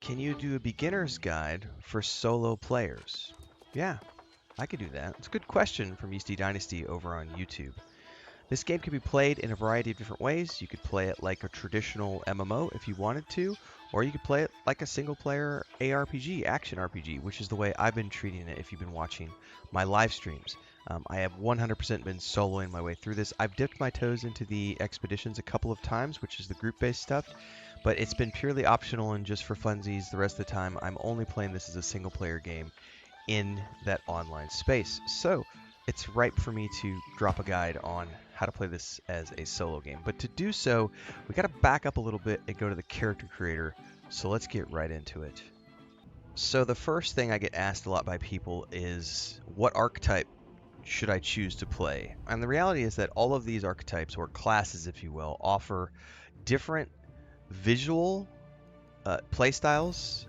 Can you do a beginner's guide for solo players? Yeah, I could do that. It's a good question from Yeasty Dynasty over on YouTube. This game can be played in a variety of different ways. You could play it like a traditional MMO if you wanted to, or you could play it like a single player ARPG, action RPG, which is the way I've been treating it if you've been watching my live streams. I have 100% been soloing my way through this. I've dipped my toes into the expeditions a couple of times, which is the group-based stuff, but it's been purely optional and just for funsies. The rest of the time, I'm only playing this as a single player game in that online space. So it's ripe for me to drop a guide on how to play this as a solo game. But to do so, we got to back up a little bit and go to the character creator. So let's get right into it. So the first thing I get asked a lot by people is, what archetype should I choose to play? And the reality is that all of these archetypes, or classes if you will, offer different visual play styles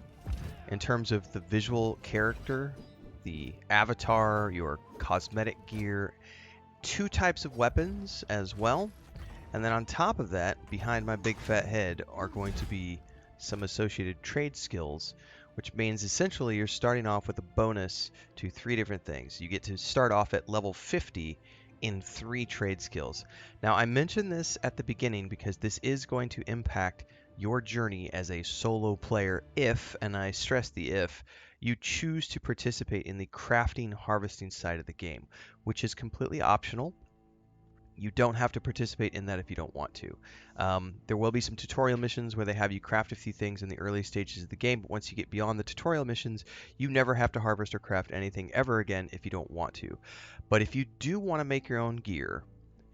in terms of the visual character, the avatar, your cosmetic gear, two types of weapons as well. And then on top of that, behind my big fat head, are going to be some associated trade skills, which means essentially you're starting off with a bonus to 3 different things. You get to start off at level 50 in 3 trade skills. Now, I mentioned this at the beginning because this is going to impact your journey as a solo player if, and I stress the if, you choose to participate in the crafting harvesting side of the game, which is completely optional. You don't have to participate in that if you don't want to. There will be some tutorial missions where they have you craft a few things in the early stages of the game, but once you get beyond the tutorial missions, you never have to harvest or craft anything ever again if you don't want to. But if you do want to make your own gear,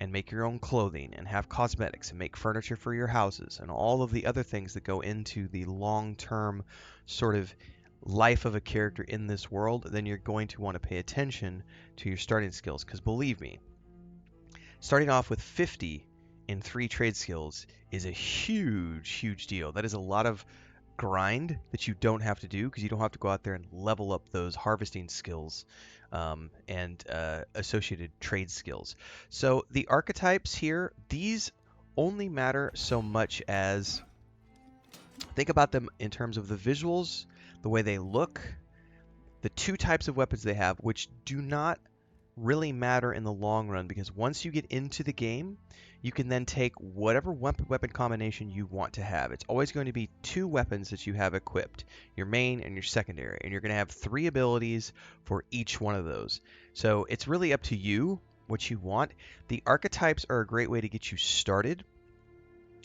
and make your own clothing, and have cosmetics, and make furniture for your houses, and all of the other things that go into the long-term sort of life of a character in this world, then you're going to want to pay attention to your starting skills. Because believe me, starting off with 50 in 3 trade skills is a huge deal. That is a lot of grind that you don't have to do because you don't have to go out there and level up those harvesting skills and associated trade skills. So the archetypes here, these only matter so much as, think about them in terms of the visuals, the way they look, the 2 types of weapons they have, which do not really matter in the long run, because once you get into the game, you can then take whatever weapon combination you want to have. It's always going to be 2 weapons that you have equipped, your main and your secondary, and you're going to have 3 abilities for each one of those. So it's really up to you what you want. The archetypes are a great way to get you started,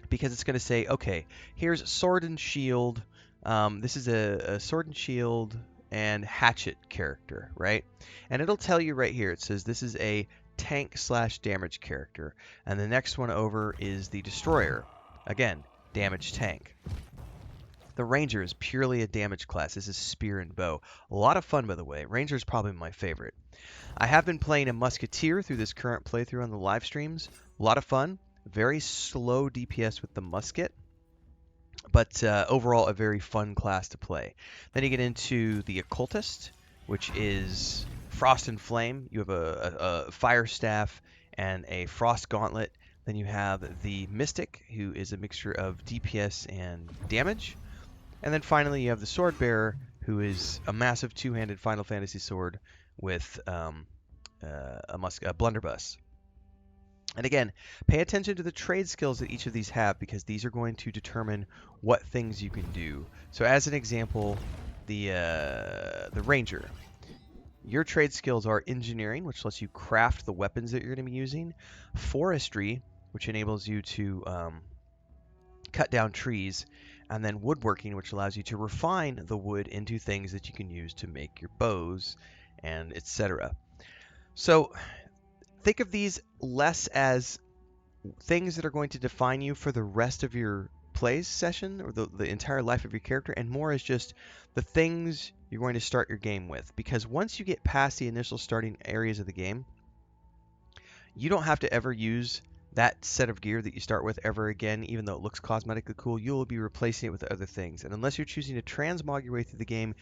because it's going to say, okay, here's sword and shield. This is a sword and shield and hatchet character, right? And it'll tell you right here, it says this is a tank / damage character, and the next one over is the destroyer. Again, damage tank. The ranger is purely a damage class. This is spear and bow. A lot of fun, by the way. Ranger is probably my favorite. I have been playing a musketeer through this current playthrough on the live streams. A lot of fun. Very slow DPS with the musket, but overall a very fun class to play. Then you get into the occultist, which is frost and flame. You have a fire staff and a frost gauntlet. Then you have the mystic, who is a mixture of DPS and damage. And then finally you have the sword bearer, who is a massive 2-handed Final Fantasy sword with a blunderbuss. And again, pay attention to the trade skills that each of these have, because these are going to determine what things you can do. So as an example, the ranger. Your trade skills are engineering, which lets you craft the weapons that you're going to be using. Forestry, which enables you to cut down trees. And then woodworking, which allows you to refine the wood into things that you can use to make your bows and etc. So think of these less as things that are going to define you for the rest of your play session or the entire life of your character, and more as just the things you're going to start your game with. Because once you get past the initial starting areas of the game, you don't have to ever use that set of gear that you start with ever again. Even though it looks cosmetically cool, you will be replacing it with other things. And unless you're choosing to transmog your way through the game,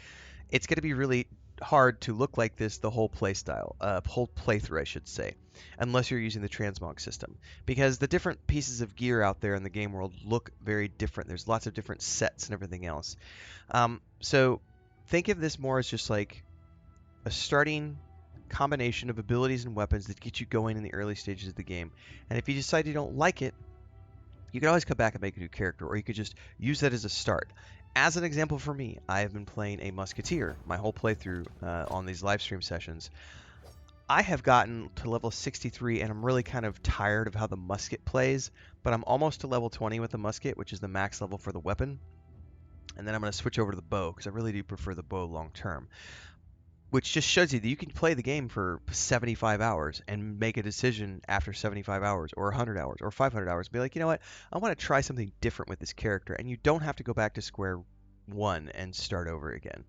it's going to be really hard to look like this the whole whole playthrough, I should say, unless you're using the transmog system, because the different pieces of gear out there in the game world look very different. There's lots of different sets and everything else. So think of this more as just like a starting combination of abilities and weapons that get you going in the early stages of the game. And if you decide you don't like it, you can always come back and make a new character, or you could just use that as a start. As an example for me, I have been playing a musketeer my whole playthrough on these live stream sessions. I have gotten to level 63 and I'm really kind of tired of how the musket plays, but I'm almost to level 20 with the musket, which is the max level for the weapon. And then I'm going to switch over to the bow because I really do prefer the bow long term, which just shows you that you can play the game for 75 hours and make a decision after 75 hours or 100 hours or 500 hours. Be like, you know what? I want to try something different with this character. And you don't have to go back to square one and start over again.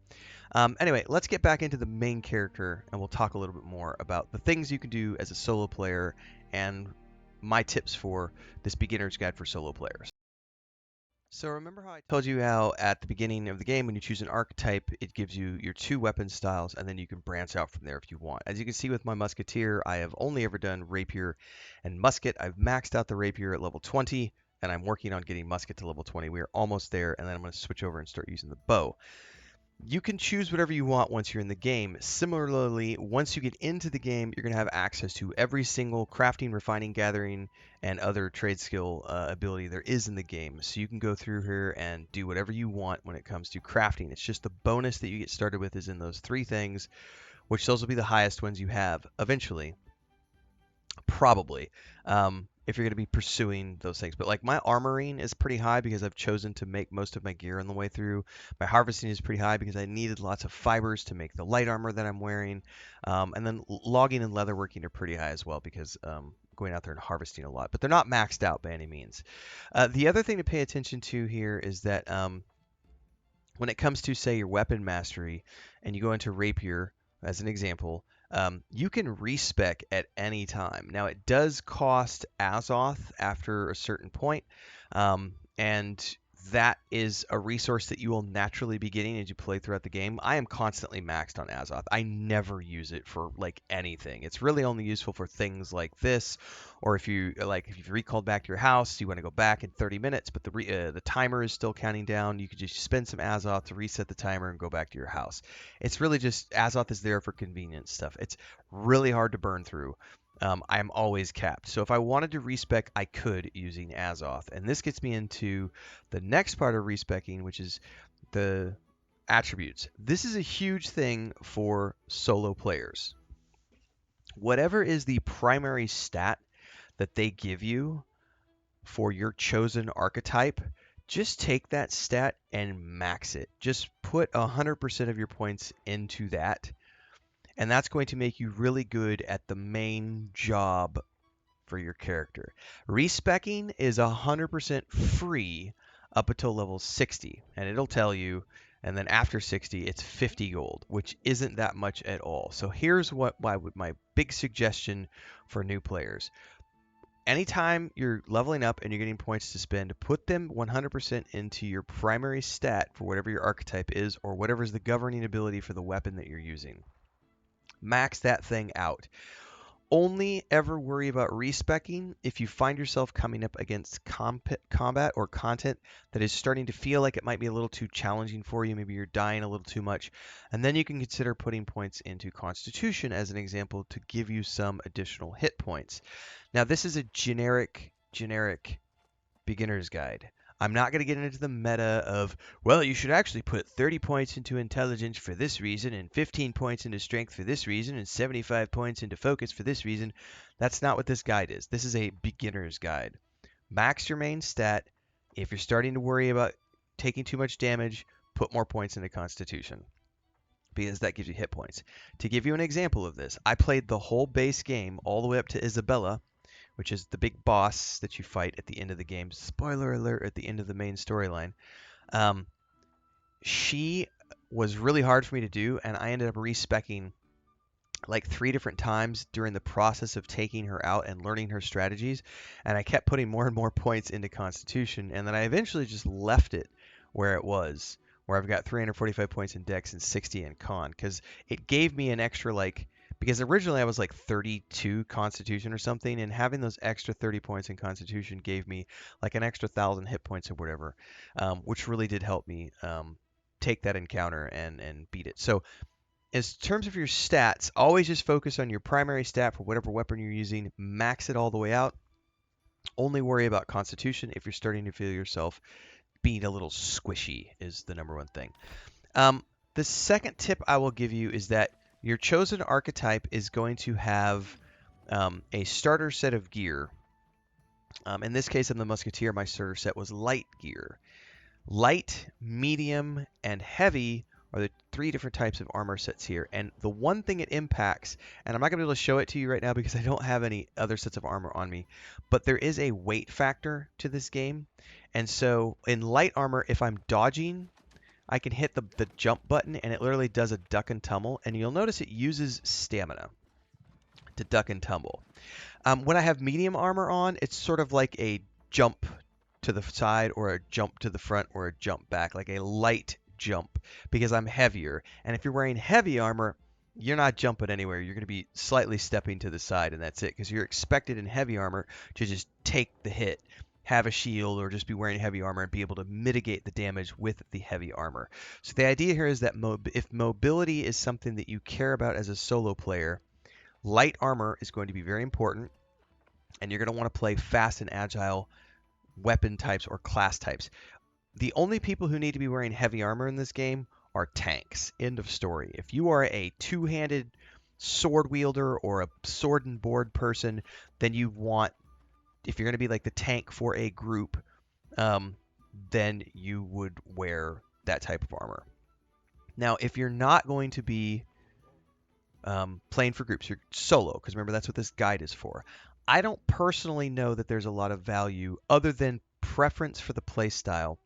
Anyway, let's get back into the main character and we'll talk a little bit more about the things you can do as a solo player and my tips for this beginner's guide for solo players. So remember how I told you how at the beginning of the game when you choose an archetype, it gives you your 2 weapon styles and then you can branch out from there if you want. As you can see with my musketeer, I have only ever done rapier and musket. I've maxed out the rapier at level 20 and I'm working on getting musket to level 20. We are almost there, and then I'm going to switch over and start using the bow. You can choose whatever you want once you're in the game. Similarly, once you get into the game, you're going to have access to every single crafting, refining, gathering, and other trade skill ability there is in the game. So you can go through here and do whatever you want when it comes to crafting. It's just the bonus that you get started with is in those 3 things, which those will be the highest ones you have eventually. Probably. If you're going to be pursuing those things. But like my armoring is pretty high because I've chosen to make most of my gear on the way through. My harvesting is pretty high because I needed lots of fibers to make the light armor that I'm wearing. And then logging and leatherworking are pretty high as well because going out there and harvesting a lot. But they're not maxed out by any means. The other thing to pay attention to here is that when it comes to, say, your weapon mastery and you go into rapier as an example, you can respec at any time. Now, it does cost Azoth after a certain point, and that is a resource that you will naturally be getting as you play throughout the game. I am constantly maxed on Azoth. I never use it for like anything. It's really only useful for things like this, or if you've recalled back to your house, you want to go back in 30 minutes, but the timer is still counting down. You could just spend some Azoth to reset the timer and go back to your house. It's really just Azoth is there for convenience stuff. It's really hard to burn through. I'm always capped. So if I wanted to respec, I could using Azoth. And this gets me into the next part of respecing, which is the attributes. This is a huge thing for solo players. Whatever is the primary stat that they give you for your chosen archetype, just take that stat and max it. Just put 100% of your points into that. And that's going to make you really good at the main job for your character. Respecking is 100% free up until level 60, and it'll tell you, and then after 60, it's 50 gold, which isn't that much at all. So here's my big suggestion for new players. Anytime you're leveling up and you're getting points to spend, put them 100% into your primary stat for whatever your archetype is, or whatever is the governing ability for the weapon that you're using. Max that thing out. Only ever worry about respecking if you find yourself coming up against combat or content that is starting to feel like it might be a little too challenging for you. Maybe you're dying a little too much. And then you can consider putting points into Constitution as an example to give you some additional hit points. Now, this is a generic beginner's guide. I'm not going to get into the meta of, well, you should actually put 30 points into intelligence for this reason, and 15 points into strength for this reason, and 75 points into focus for this reason. That's not what this guide is. This is a beginner's guide. Max your main stat. If you're starting to worry about taking too much damage, put more points into Constitution, because that gives you hit points. To give you an example of this, I played the whole base game all the way up to Isabella, which is the big boss that you fight at the end of the game. Spoiler alert, at the end of the main storyline. She was really hard for me to do, and I ended up respecking like 3 different times during the process of taking her out and learning her strategies, and I kept putting more and more points into Constitution, and then I eventually just left it where it was where I've got 345 points in Dex and 60 in Con, because it gave me an extra because originally I was like 32 Constitution or something, and having those extra 30 points in Constitution gave me like an extra 1,000 hit points or whatever, which really did help me take that encounter and beat it. So in terms of your stats, always just focus on your primary stat for whatever weapon you're using, max it all the way out. Only worry about Constitution if you're starting to feel yourself being a little squishy is the number one thing. The second tip I will give you is that your chosen archetype is going to have a starter set of gear. In this case, I'm the Musketeer. My starter set was light gear. Light, medium, and heavy are the three different types of armor sets here. And the one thing it impacts, and I'm not going to be able to show it to you right now because I don't have any other sets of armor on me, but there is a weight factor to this game. And so in light armor, if I'm dodging, I can hit the jump button and it literally does a duck and tumble. And you'll notice it uses stamina to duck and tumble. When I have medium armor on, it's sort of like a jump to the side or a jump to the front or a jump back, like a light jump because I'm heavier. And if you're wearing heavy armor, you're not jumping anywhere. You're going to be slightly stepping to the side and that's it, because you're expected in heavy armor to just take the hit, have a shield, or just be wearing heavy armor and be able to mitigate the damage with the heavy armor. So the idea here is that if mobility is something that you care about as a solo player, light armor is going to be very important, and you're going to want to play fast and agile weapon types or class types. The only people who need to be wearing heavy armor in this game are tanks. End of story. If you are a two-handed sword wielder or a sword and board person, then if you're going to be like the tank for a group, then you would wear that type of armor. Now, if you're not going to be playing for groups, you're solo, because remember that's what this guide is for. I don't personally know that there's a lot of value other than preference for the playstyle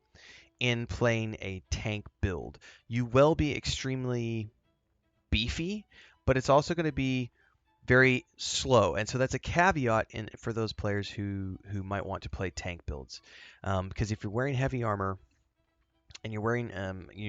in playing a tank build. You will be extremely beefy, but it's also going to be very slow, and so that's a caveat for those players who might want to play tank builds, because if you're wearing heavy armor and you're wearing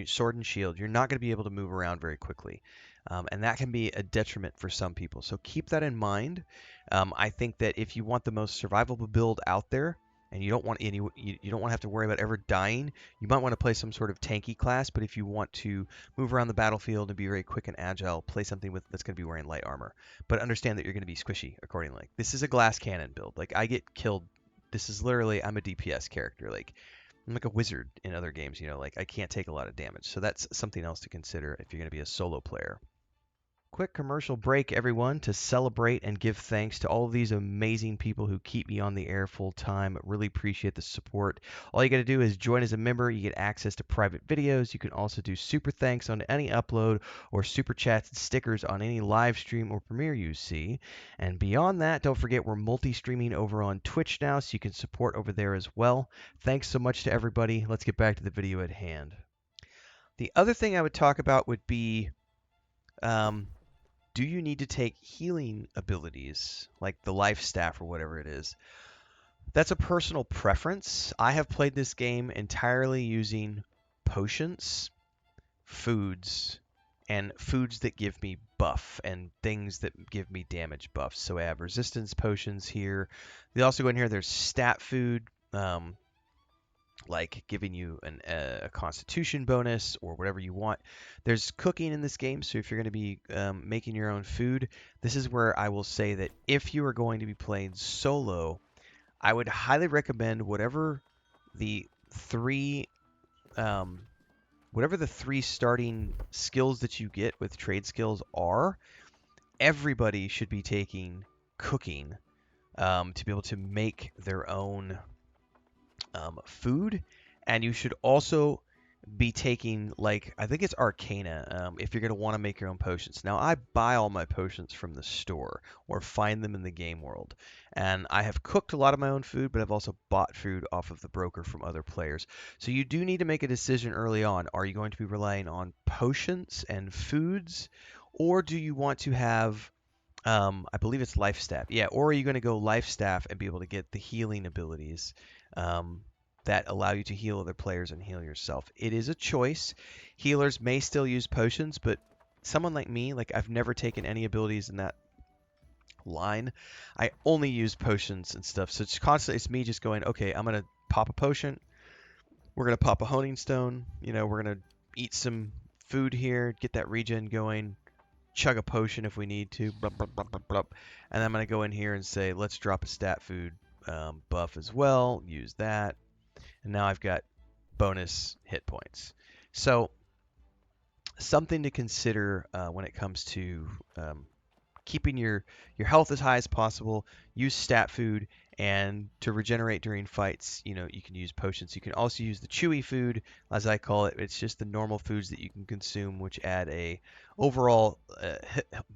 sword and shield, you're not going to be able to move around very quickly. And that can be a detriment for some people. So keep that in mind. I think that if you want the most survivable build out there, and you don't want you don't want to have to worry about ever dying, you might want to play some sort of tanky class. But if you want to move around the battlefield and be very quick and agile, play something that's going to be wearing light armor. But understand that you're going to be squishy accordingly. This is a glass cannon build. Like, I get killed. This is literally, I'm a DPS character. Like, I'm like a wizard in other games, like I can't take a lot of damage. So that's something else to consider if you're going to be a solo player. Quick commercial break, everyone, to celebrate and give thanks to all of these amazing people who keep me on the air full time. Really appreciate the support. All you got to do is join as a member. You get access to private videos. You can also do super thanks on any upload or super chats and stickers on any live stream or premiere you see. And beyond that, don't forget we're multi-streaming over on Twitch now, so you can support over there as well. Thanks so much to everybody. Let's get back to the video at hand. The other thing I would talk about would be do you need to take healing abilities, like the life staff or whatever it is? That's a personal preference. I have played this game entirely using potions, foods, and foods that give me buff and things that give me damage buffs. So I have resistance potions here. They also go in here, there's stat food, like giving you a constitution bonus or whatever you want. There's cooking in this game, so if you're going to be making your own food, this is where I will say that if you are going to be playing solo, I would highly recommend whatever the three starting skills that you get with trade skills are. Everybody should be taking cooking to be able to make their own food, and you should also be taking, like, I think it's Arcana, if you're going to want to make your own potions. Now, I buy all my potions from the store or find them in the game world, and I have cooked a lot of my own food, but I've also bought food off of the broker from other players. So you do need to make a decision early on. Are you going to be relying on potions and foods, or do you want to have I believe it's life staff. Yeah, or are you going to go life staff and be able to get the healing abilities? that allow you to heal other players and heal yourself. It is a choice. Healers may still use potions, but someone like me, like I've never taken any abilities in that line. I only use potions and stuff. So it's constantly, it's me just going, okay, I'm going to pop a potion. We're going to pop a honing stone. You know, we're going to eat some food here, get that regen going, chug a potion if we need to, blah, blah, blah, blah, blah. And I'm going to go in here and say, let's drop a stat food buff as well. Use that. And now I've got bonus hit points. So something to consider when it comes to keeping your health as high as possible. Use stat food, and to regenerate during fights, you know, you can use potions. You can also use the chewy food, as I call it. It's just the normal foods that you can consume, which add a overall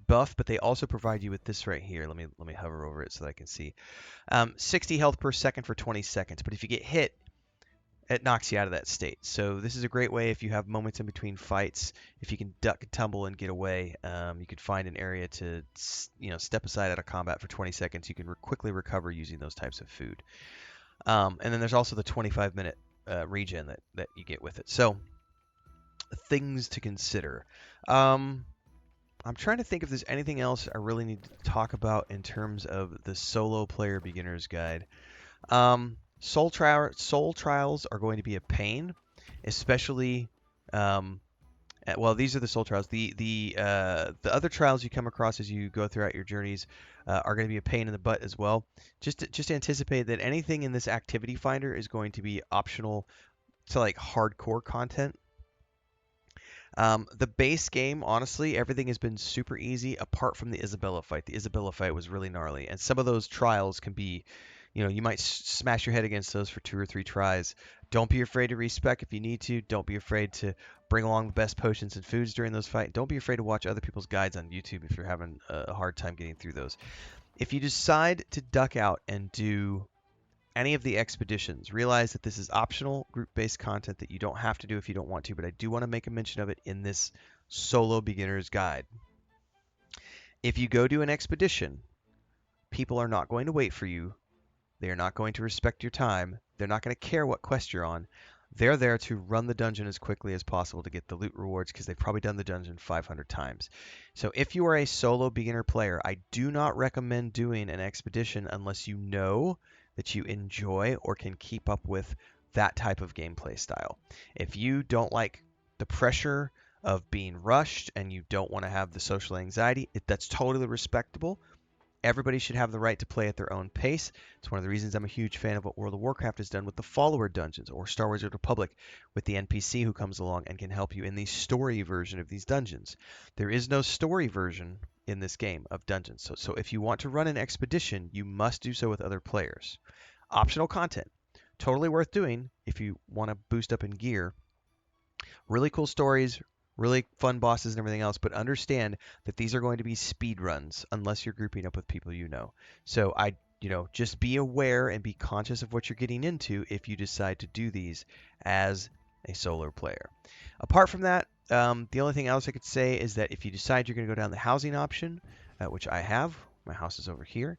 buff, but they also provide you with this right here. Let me hover over it so that I can see. 60 health per second for 20 seconds. But if you get hit, it knocks you out of that state. So this is a great way if you have moments in between fights. If you can duck and tumble and get away, you could find an area to, you know, step aside out of combat for 20 seconds. You can quickly recover using those types of food. And then there's also the 25-minute regen that you get with it. So things to consider. I'm trying to think if there's anything else I really need to talk about in terms of the solo player beginner's guide. Soul trials are going to be a pain, especially. Well, these are the soul trials. The other trials you come across as you go throughout your journeys are going to be a pain in the butt as well. Just anticipate that anything in this activity finder is going to be optional to like hardcore content. The base game, honestly, everything has been super easy apart from the Isabella fight. The Isabella fight was really gnarly, and some of those trials can be, you know, you might smash your head against those for 2 or 3 tries. Don't be afraid to respec if you need to. Don't be afraid to bring along the best potions and foods during those fights. Don't be afraid to watch other people's guides on YouTube if you're having a hard time getting through those. If you decide to duck out and do any of the expeditions, realize that this is optional group-based content that you don't have to do if you don't want to, but I do want to make a mention of it in this solo beginner's guide. If you go do an expedition, people are not going to wait for you. They are not going to respect your time. They're not going to care what quest you're on. They're there to run the dungeon as quickly as possible to get the loot rewards because they've probably done the dungeon 500 times. So if you are a solo beginner player, I do not recommend doing an expedition unless you know that you enjoy or can keep up with that type of gameplay style. If you don't like the pressure of being rushed and you don't want to have the social anxiety, that's totally respectable. Everybody should have the right to play at their own pace. It's one of the reasons I'm a huge fan of what World of Warcraft has done with the follower dungeons, or Star Wars: The Republic with the NPC who comes along and can help you in the story version of these dungeons. There is no story version in this game of dungeons. So if you want to run an expedition, you must do so with other players. Optional content. Totally worth doing if you want to boost up in gear. Really cool stories, really fun bosses and everything else, but understand that these are going to be speed runs unless you're grouping up with people you know. So just be aware and be conscious of what you're getting into if you decide to do these as a solo player. Apart from that, the only thing else I could say is that if you decide you're going to go down the housing option, which I have, my house is over here.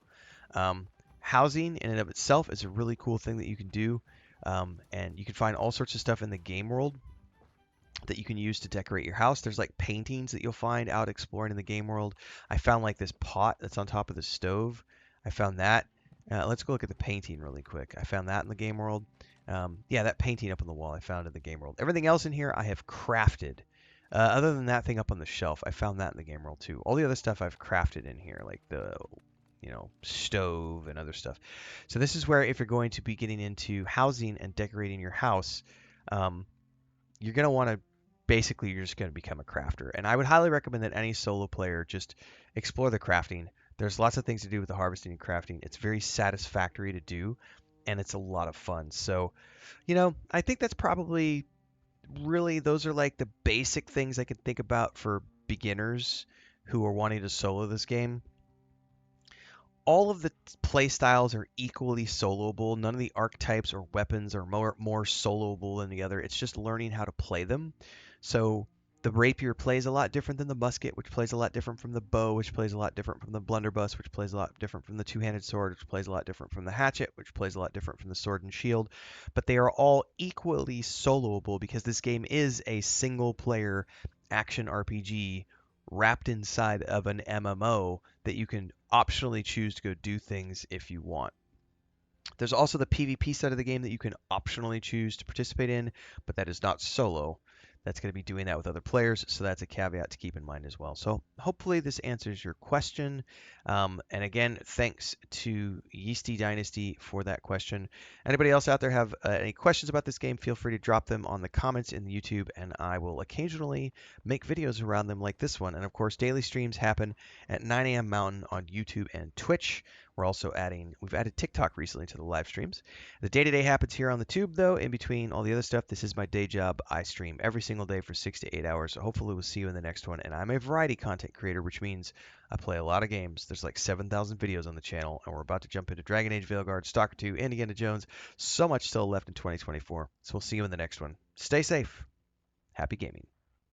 Housing in and of itself is a really cool thing that you can do, and you can find all sorts of stuff in the game world that you can use to decorate your house. There's like paintings that you'll find out exploring in the game world. I found like this pot that's on top of the stove. I found that. Let's go look at the painting really quick. I found that in the game world. Yeah, that painting up on the wall I found in the game world. Everything else in here I have crafted. Other than that thing up on the shelf, I found that in the game world too. All the other stuff I've crafted in here, like the stove and other stuff. So this is where if you're going to be getting into housing and decorating your house, you're going to want to you're just going to become a crafter. And I would highly recommend that any solo player just explore the crafting. There's lots of things to do with the harvesting and crafting. It's very satisfactory to do, and it's a lot of fun. So, I think that's probably really, those are like the basic things I can think about for beginners who are wanting to solo this game. All of the play styles are equally soloable. None of the archetypes or weapons are more soloable than the other. It's just learning how to play them. So The rapier plays a lot different than the musket, which plays a lot different from the bow, which plays a lot different from the blunderbuss, which plays a lot different from the two-handed sword, which plays a lot different from the hatchet, which plays a lot different from the sword and shield. But they are all equally soloable because this game is a single-player action RPG wrapped inside of an MMO that you can optionally choose to go do things if you want. There's also the PvP side of the game that you can optionally choose to participate in, but that is not solo. That's going to be doing that with other players, so that's a caveat to keep in mind as well. So hopefully this answers your question. And again, thanks to Yeasty Dynasty for that question. Anybody else out there have any questions about this game, feel free to drop them on the comments in the YouTube, and I will occasionally make videos around them like this one. And of course, daily streams happen at 9 a.m. Mountain on YouTube and Twitch. We've added TikTok recently to the live streams. The day-to-day happens here on the tube, though. In between all the other stuff, this is my day job. I stream every single day for 6 to 8 hours. So hopefully we'll see you in the next one. And I'm a variety content creator, which means I play a lot of games. There's like 7,000 videos on the channel, and we're about to jump into Dragon Age Veilguard, Stalker 2, Indiana Jones. So much still left in 2024. So we'll see you in the next one. Stay safe. Happy gaming.